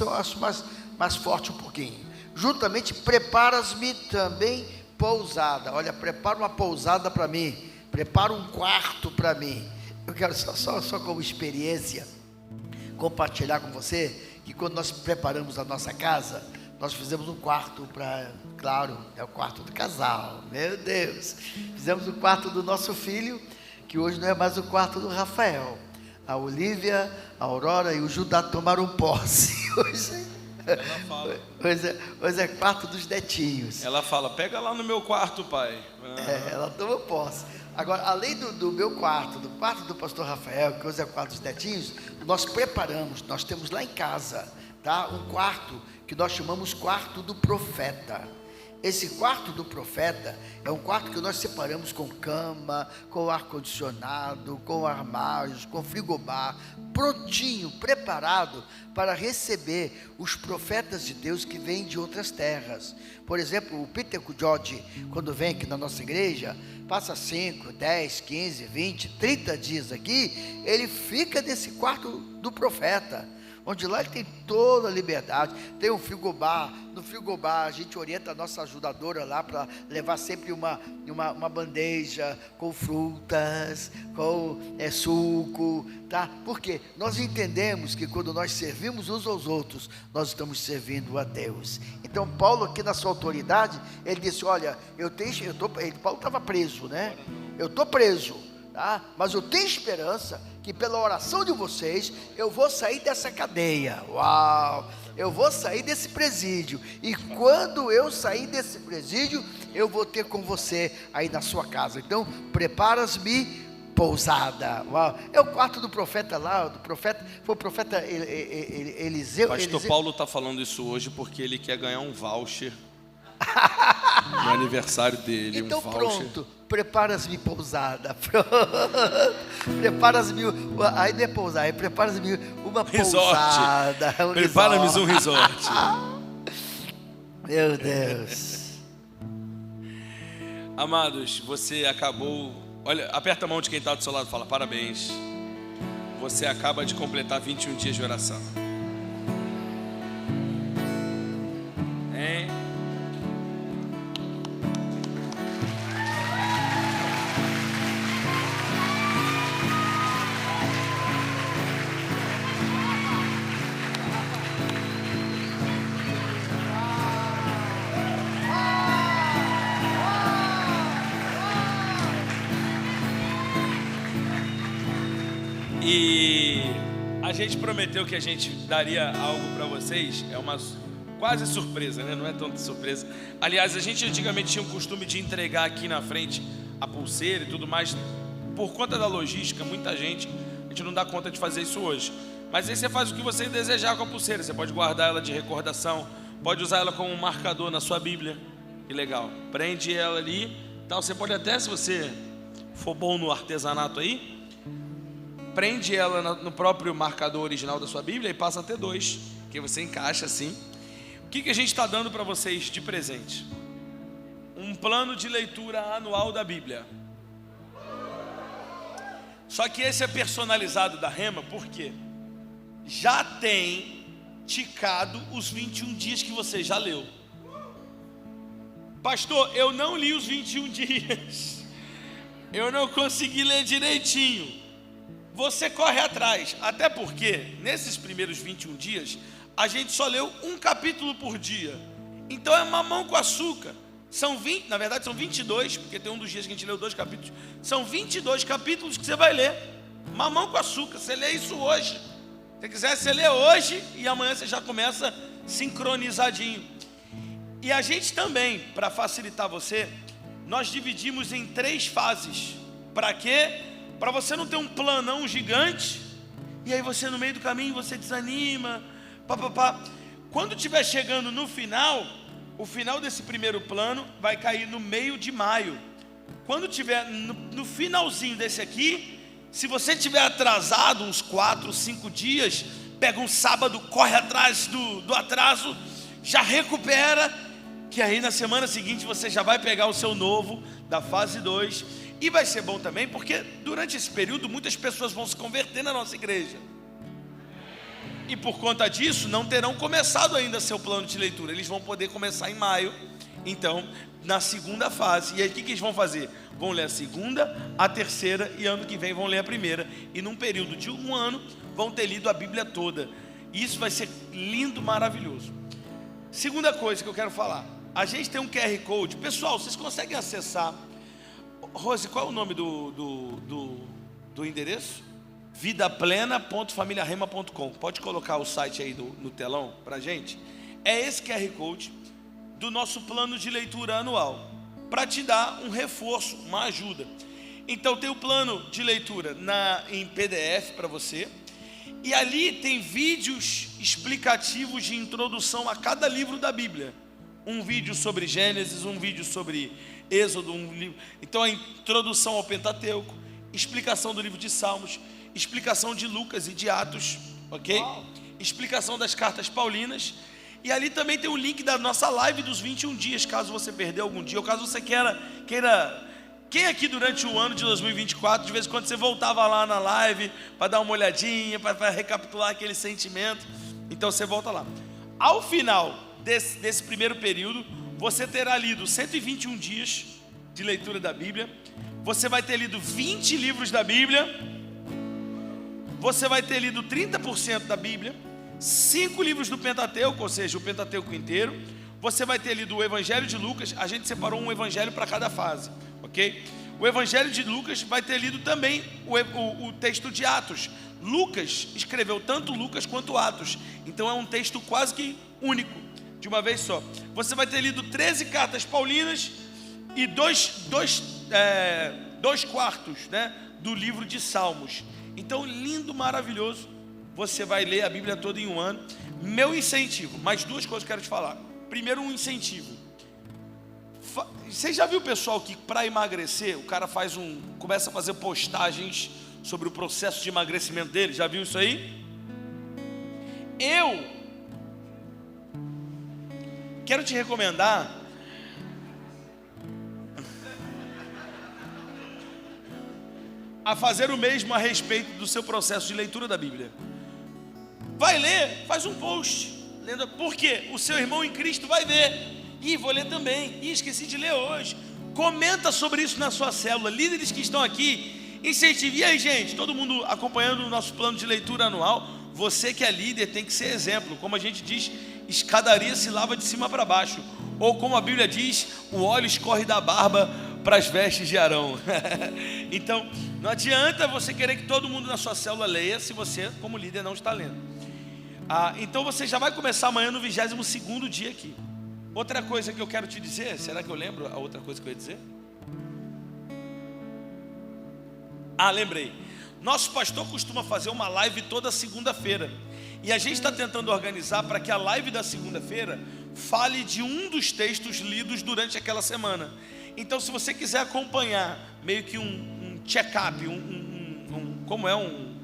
eu acho mais forte um pouquinho. Juntamente, preparas-me também pousada. Olha, prepara uma pousada para mim, prepara um quarto para mim. Eu quero só como experiência compartilhar com você que quando nós preparamos a nossa casa, nós fizemos um quarto para, claro, é o quarto do casal, meu Deus. Fizemos o quarto do nosso filho, que hoje não é mais o quarto do Rafael. A Olívia, a Aurora e o Judá tomaram posse. Hoje é quarto dos netinhos. Ela fala, pega lá no meu quarto, pai. Ela toma posse. Agora, além do meu quarto, do quarto do pastor Rafael, que hoje é o quarto dos netinhos, nós preparamos, nós temos lá em casa, tá, um quarto que nós chamamos quarto do profeta. Esse quarto do profeta é um quarto que nós separamos com cama, com ar-condicionado, com armários, com frigobar, prontinho, preparado para receber os profetas de Deus que vêm de outras terras. Por exemplo, o Peter Kujodi, quando vem aqui na nossa igreja, passa 5, 10, 15, 20, 30 dias aqui, ele fica nesse quarto do profeta, onde lá ele tem toda a liberdade, tem um frigobar. No frigobar a gente orienta a nossa ajudadora lá para levar sempre uma bandeja com frutas, com suco, tá? Porque nós entendemos que quando nós servimos uns aos outros, nós estamos servindo a Deus. Então Paulo, aqui na sua autoridade, ele disse, olha, Paulo estava preso, né? Eu estou preso, tá? Mas eu tenho esperança que pela oração de vocês, eu vou sair dessa cadeia. Uau! Eu vou sair desse presídio. E quando eu sair desse presídio, eu vou ter com você aí na sua casa. Então, preparas-me pousada. Uau! É o quarto do profeta lá, foi o profeta Eliseu. Pastor Paulo está falando isso hoje porque ele quer ganhar um voucher no aniversário dele. Então um voucher. pronto, preparas-me pousada. Preparas-me, aí não é pousada, preparas-me uma pousada. Prepara-me um resort. Meu Deus. Amados, você acabou... Olha, aperta a mão de quem está do seu lado e fala: parabéns. Você acaba de completar 21 dias de oração. Hein? E a gente prometeu que a gente daria algo para vocês. É uma quase surpresa, né? Não é tanta surpresa. Aliás, a gente antigamente tinha o costume de entregar aqui na frente a pulseira e tudo mais. Por conta da logística, muita gente, a gente não dá conta de fazer isso hoje. Mas aí você faz o que você desejar com a pulseira. Você pode guardar ela de recordação, pode usar ela como um marcador na sua Bíblia. Que legal. Prende ela ali. Então você pode até, se você for bom no artesanato aí, prende ela no próprio marcador original da sua Bíblia e passa a ter 2, que você encaixa assim. O que a gente está dando para vocês de presente? Um plano de leitura anual da Bíblia. Só que esse é personalizado da Rema, por quê? Já tem ticado os 21 dias que você já leu. Pastor, eu não li os 21 dias. Eu não consegui ler direitinho. Você corre atrás, até porque nesses primeiros 21 dias a gente só leu um capítulo por dia. Então é mamão com açúcar. São 20, na verdade são 22, porque tem um dos dias que a gente leu 2 capítulos. São 22 capítulos que você vai ler. Mamão com açúcar, você lê isso hoje. Se quiser, você lê hoje e amanhã você já começa sincronizadinho. E a gente também, para facilitar você, nós dividimos em 3 fases. Para quê? Para você não ter um planão gigante e aí você no meio do caminho você desanima, papapá. Quando estiver chegando no final, o final desse primeiro plano vai cair no meio de maio. Quando tiver no finalzinho desse aqui, se você tiver atrasado uns 4, 5 dias, pega um sábado, corre atrás do atraso, já recupera, que aí na semana seguinte você já vai pegar o seu novo da fase 2. E vai ser bom também, porque durante esse período muitas pessoas vão se converter na nossa igreja. E por conta disso, não terão começado ainda seu plano de leitura. Eles vão poder começar em maio. Então, na segunda fase. E aí o que eles vão fazer? Vão ler a segunda, a terceira e ano que vem vão ler a primeira. E num período de 1 ano, vão ter lido a Bíblia toda. E isso vai ser lindo, maravilhoso. Segunda coisa que eu quero falar. A gente tem um QR Code. Pessoal, vocês conseguem acessar... Rose, qual é o nome do endereço? vidaplena.familiarema.com. Pode colocar o site aí no telão pra gente? É esse QR Code do nosso plano de leitura anual, para te dar um reforço, uma ajuda. Então tem o plano de leitura em PDF para você, e ali tem vídeos explicativos de introdução a cada livro da Bíblia. Um vídeo sobre Gênesis, um vídeo sobre Êxodo, então a introdução ao Pentateuco, explicação do livro de Salmos, explicação de Lucas e de Atos, ok? Explicação das cartas paulinas. E ali também tem o link da nossa live dos 21 dias, caso você perdeu algum dia, ou caso você queira... Quem aqui durante o ano de 2024, de vez em quando você voltava lá na live para dar uma olhadinha, para recapitular aquele sentimento? Então você volta lá. Ao final desse primeiro período, você terá lido 121 dias de leitura da Bíblia. Você vai ter lido 20 livros da Bíblia. Você vai ter lido 30% da Bíblia, 5 livros do Pentateuco, ou seja, o Pentateuco inteiro. Você vai ter lido o Evangelho de Lucas. A gente separou um evangelho para cada fase, ok? O Evangelho de Lucas vai ter lido também o texto de Atos. Lucas escreveu tanto Lucas quanto Atos. Então é um texto quase que único, de uma vez só. Você vai ter lido 13 cartas paulinas e dois quartos, né, do livro de Salmos. Então, lindo, maravilhoso. Você vai ler a Bíblia toda em 1 ano. Meu incentivo, mais 2 coisas que eu quero te falar. Primeiro, um incentivo. Você já viu o pessoal que para emagrecer, o cara começa a fazer postagens sobre o processo de emagrecimento dele? Já viu isso aí? Eu quero te recomendar a fazer o mesmo a respeito do seu processo de leitura da Bíblia. Vai ler, faz um post, lendo, porque o seu irmão em Cristo vai ver. E vou ler também. E esqueci de ler hoje. Comenta sobre isso na sua célula. Líderes que estão aqui, incentive. E aí, gente, todo mundo acompanhando o nosso plano de leitura anual. Você que é líder tem que ser exemplo. Como a gente diz, escadaria se lava de cima para baixo. Ou como a Bíblia diz, o óleo escorre da barba para as vestes de Arão. Então, não adianta você querer que todo mundo na sua célula leia se você, como líder, não está lendo. Então você já vai começar amanhã no 22º dia aqui. Outra coisa que eu quero te dizer, será que eu lembro a outra coisa que eu ia dizer? Lembrei. Nosso pastor costuma fazer uma live toda segunda-feira. E a gente está tentando organizar para que a live da segunda-feira fale de um dos textos lidos durante aquela semana. Então, se você quiser acompanhar meio que um check-up, como é um...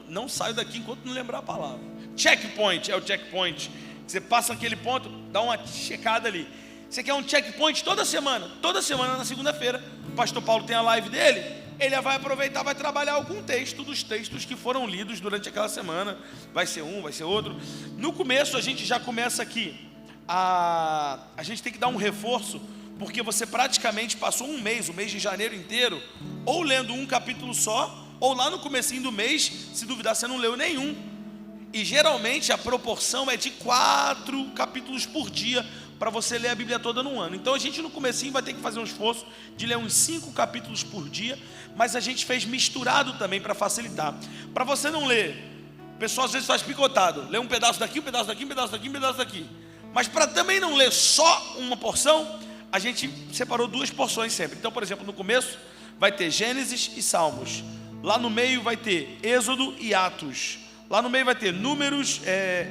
Não saio daqui enquanto não lembrar a palavra. Checkpoint, é o checkpoint. Você passa aquele ponto, dá uma checada ali. Você quer um checkpoint toda semana na segunda-feira, o pastor Paulo tem a live dele, ele vai aproveitar, vai trabalhar algum texto dos textos que foram lidos durante aquela semana. Vai ser um, vai ser outro. No começo a gente já começa aqui, a gente tem que dar um reforço, porque você praticamente passou um mês de janeiro inteiro, ou lendo um capítulo só, ou lá no comecinho do mês, se duvidar você não leu nenhum. E geralmente a proporção é de 4 capítulos por dia, para você ler a Bíblia toda no ano. Então a gente no comecinho vai ter que fazer um esforço de ler uns 5 capítulos por dia, mas a gente fez misturado também para facilitar. Para você não ler, o pessoal às vezes faz picotado, lê um pedaço daqui, um pedaço daqui, um pedaço daqui, um pedaço daqui. Mas para também não ler só uma porção, a gente separou 2 porções sempre. Então, por exemplo, no começo vai ter Gênesis e Salmos. Lá no meio vai ter Êxodo e Atos. Lá no meio vai ter Números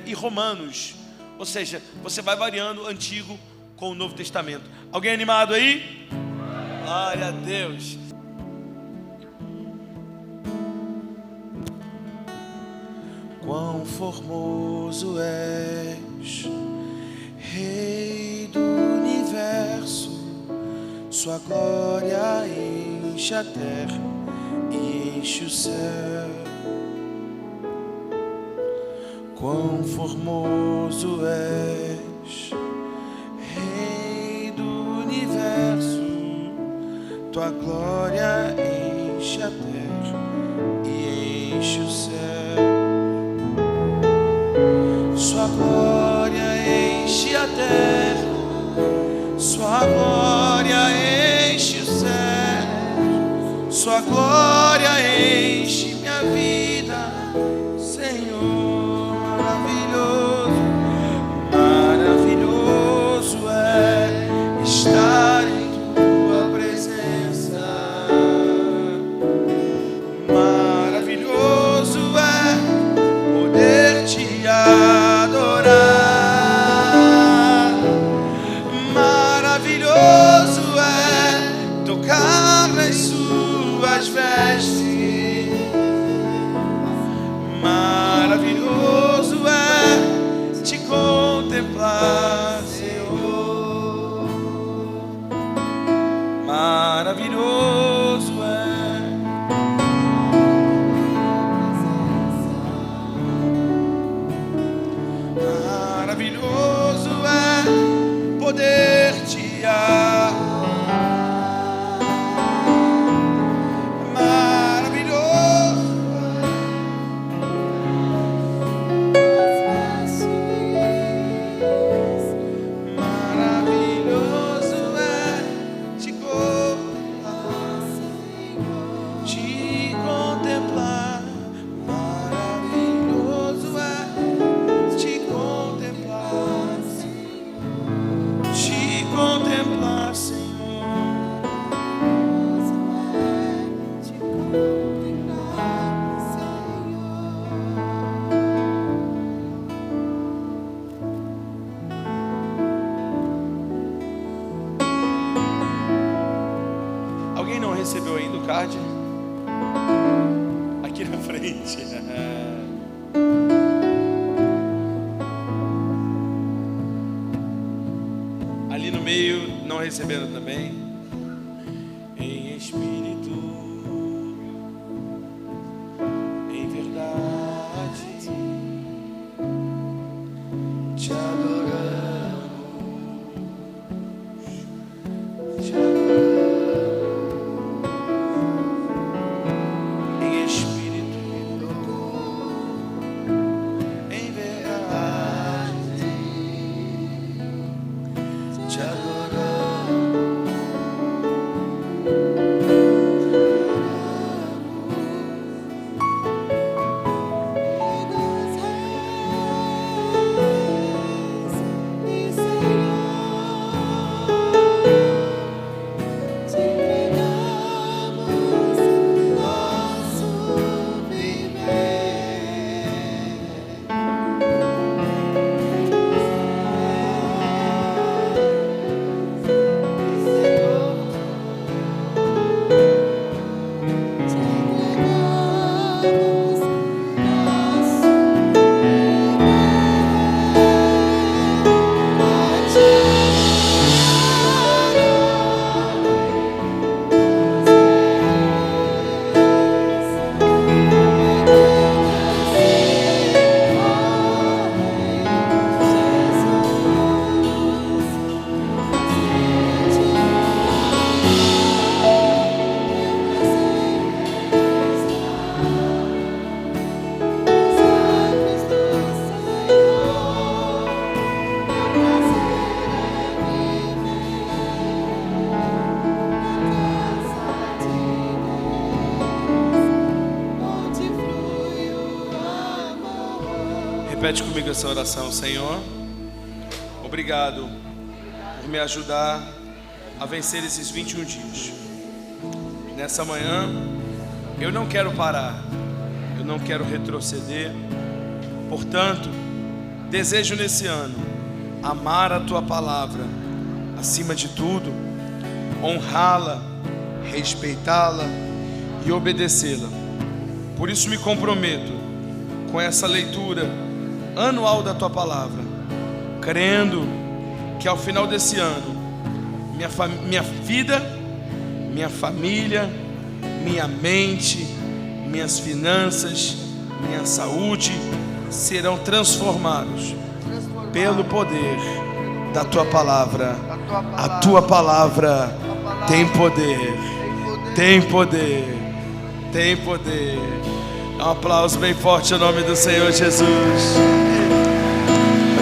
e Romanos. Ou seja, você vai variando o Antigo com o Novo Testamento. Alguém animado aí? Glória a Deus. Quão formoso és, Rei do universo, sua glória enche a terra e enche o céu. Quão formoso és, Rei do universo, tua glória enche a terra e enche o céu. Sua glória enche a terra, sua glória enche o céu, sua glória enche minha vida, Senhor. Maravilhoso é estar em tua presença. Maravilhoso é poder te adorar. Maravilhoso é tocar nas suas vestes. Maravilhoso é te contemplar, Senhor. Maravilhoso é. Maravilhoso é poder te adorar. Contemplar recebeu ainda o card? Aqui na frente. Ali no meio, não receberam também? Em espírito, em verdade, te adoramos, te adoramos. Em espírito, em verdade, te adoramos. Repete comigo essa oração. Senhor, obrigado por me ajudar a vencer esses 21 dias. Nessa manhã, eu não quero parar, eu não quero retroceder. Portanto, desejo nesse ano amar a Tua palavra, acima de tudo, honrá-la, respeitá-la e obedecê-la. Por isso me comprometo com essa leitura anual da Tua palavra, crendo que ao final desse ano, minha vida, minha família, minha mente, minhas finanças, minha saúde serão transformados pelo poder da Tua palavra. A Tua palavra tem poder, tem poder, tem poder. Dá um aplauso bem forte ao nome do Senhor Jesus.